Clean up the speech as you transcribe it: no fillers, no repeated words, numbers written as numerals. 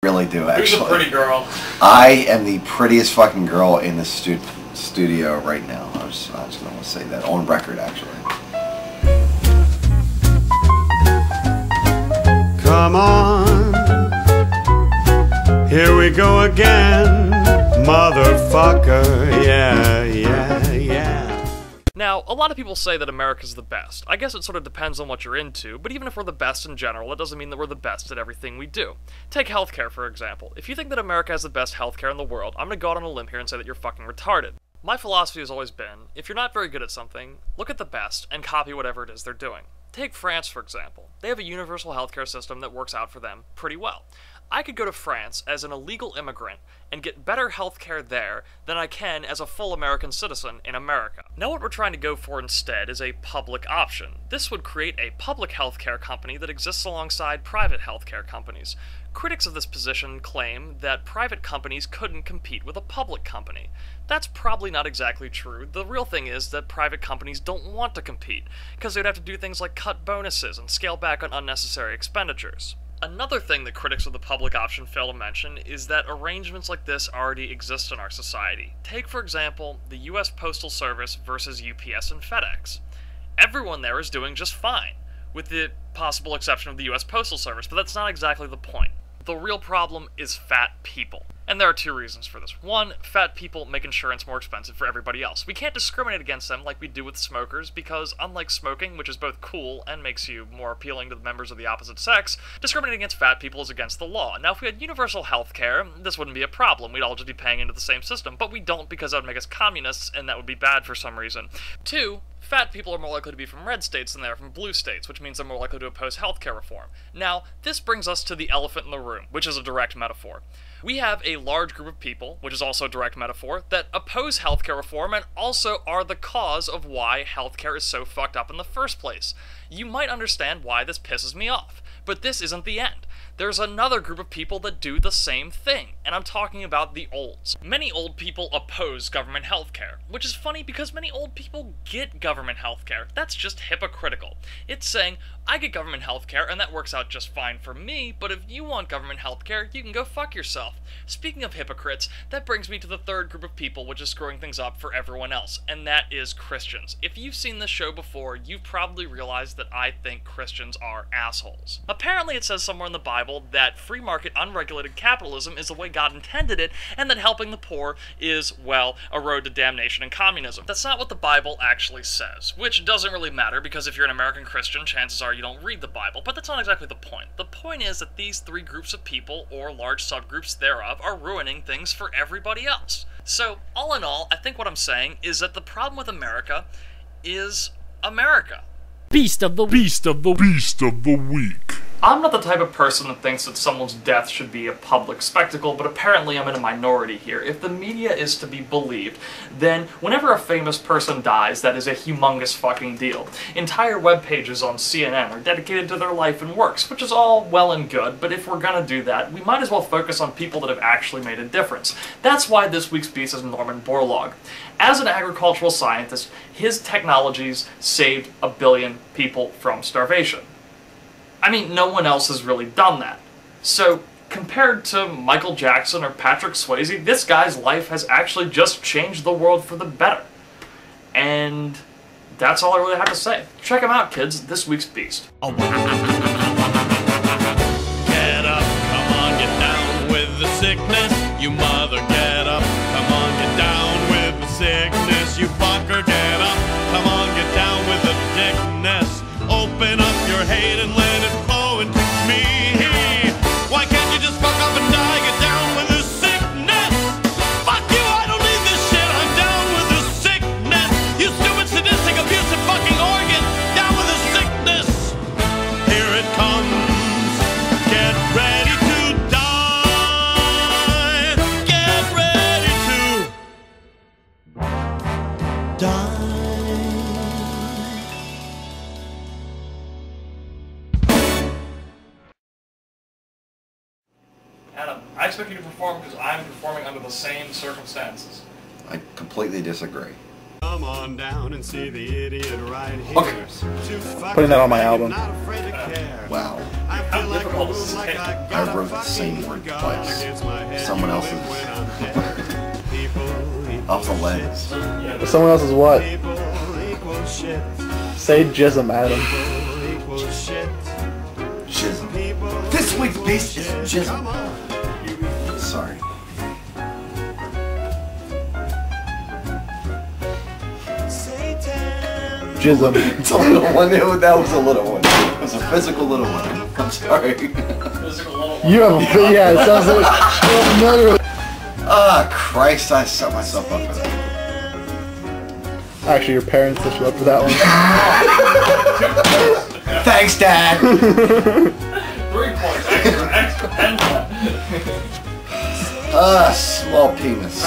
Really do, actually. Who's a pretty girl? I am the prettiest fucking girl in the studio right now. I was just going to say that on record, actually. Come on, here we go again, motherfucker, yeah, yeah, yeah. Now, a lot of people say that America's the best. I guess it sort of depends on what you're into, but even if we're the best in general, it doesn't mean that we're the best at everything we do. Take healthcare, for example. If you think that America has the best healthcare in the world, I'm gonna go out on a limb here and say that you're fucking retarded. My philosophy has always been, if you're not very good at something, look at the best and copy whatever it is they're doing. Take France, for example. They have a universal healthcare system that works out for them pretty well. I could go to France as an illegal immigrant and get better healthcare there than I can as a full American citizen in America. Now what we're trying to go for instead is a public option. This would create a public healthcare company that exists alongside private healthcare companies. Critics of this position claim that private companies couldn't compete with a public company. That's probably not exactly true. The real thing is that private companies don't want to compete, because they'd have to do things like cut bonuses and scale back on unnecessary expenditures. Another thing that critics of the public option fail to mention is that arrangements like this already exist in our society. Take, for example, the US Postal Service versus UPS and FedEx. Everyone there is doing just fine, with the possible exception of the US Postal Service, but that's not exactly the point. The real problem is fat people. And there are two reasons for this. One, fat people make insurance more expensive for everybody else. We can't discriminate against them like we do with smokers because, unlike smoking, which is both cool and makes you more appealing to the members of the opposite sex, discriminating against fat people is against the law. Now, if we had universal health care, this wouldn't be a problem. We'd all just be paying into the same system, but we don't because that would make us communists, and that would be bad for some reason. Two, fat people are more likely to be from red states than they are from blue states, which means they're more likely to oppose healthcare reform. Now, this brings us to the elephant in the room, which is a direct metaphor. We have a large group of people, which is also a direct metaphor, that oppose healthcare reform and also are the cause of why healthcare is so fucked up in the first place. You might understand why this pisses me off, but this isn't the end. There's another group of people that do the same thing, and I'm talking about the olds. Many old people oppose government healthcare, which is funny because many old people get government healthcare. That's just hypocritical. It's saying, I get government healthcare and that works out just fine for me, but if you want government healthcare, you can go fuck yourself. Speaking of hypocrites, that brings me to the third group of people which is screwing things up for everyone else, and that is Christians. If you've seen this show before, you've probably realized that I think Christians are assholes. Apparently it says somewhere in the Bible that free market, unregulated capitalism is the way God intended it, and that helping the poor is, well, a road to damnation and communism. That's not what the Bible actually says, which doesn't really matter because if you're an American Christian, chances are you don't read the Bible, but that's not exactly the point. The point is that these three groups of people, or large subgroups thereof, are ruining things for everybody else. So, all in all, I think what I'm saying is that the problem with America is America. Beast of the week. I'm not the type of person that thinks that someone's death should be a public spectacle, but apparently I'm in a minority here. If the media is to be believed, then whenever a famous person dies, that is a humongous fucking deal. Entire web pages on CNN are dedicated to their life and works, which is all well and good, but if we're gonna do that, we might as well focus on people that have actually made a difference. That's why this week's beast is Norman Borlaug. As an agricultural scientist, his technologies saved 1 billion people from starvation. I mean, no one else has really done that. So, compared to Michael Jackson or Patrick Swayze, this guy's life has actually just changed the world for the better. And that's all I really have to say. Check him out, kids. This week's beast. Get up, come on, get down with the sickness, you mother, get up, come on, get down with the sickness, you fucker, get up, come on, get down with the dickness, open up your hate and let it flow into me. Why can't you just fuck up and die, get down with the sickness? Fuck you, I don't need this shit, I'm down with the sickness. You stupid, sadistic, abusive fucking organ, down with the sickness. Here it comes, get ready to die, get ready to die. Adam, I expect you to perform because I'm performing under the same circumstances. I completely disagree. Come on down and see the idiot right here. Okay. Putting that on my album. Wow. I feel like difficult to a say. like I I wrote the same word twice. Someone else's. Off the legs. Someone else's what? Shit. Say jism, Adam. Jism. This week's beast is Jism. Sorry. Jism. It's a little one. That was a little one. It was a physical little one. I'm sorry. You have a yeah, it sounds like you're familiar with. Ah, Christ, I set myself up for that. Actually, your parents set you up for that one. Thanks, Dad. 3 points. Extra. Ah, small penis.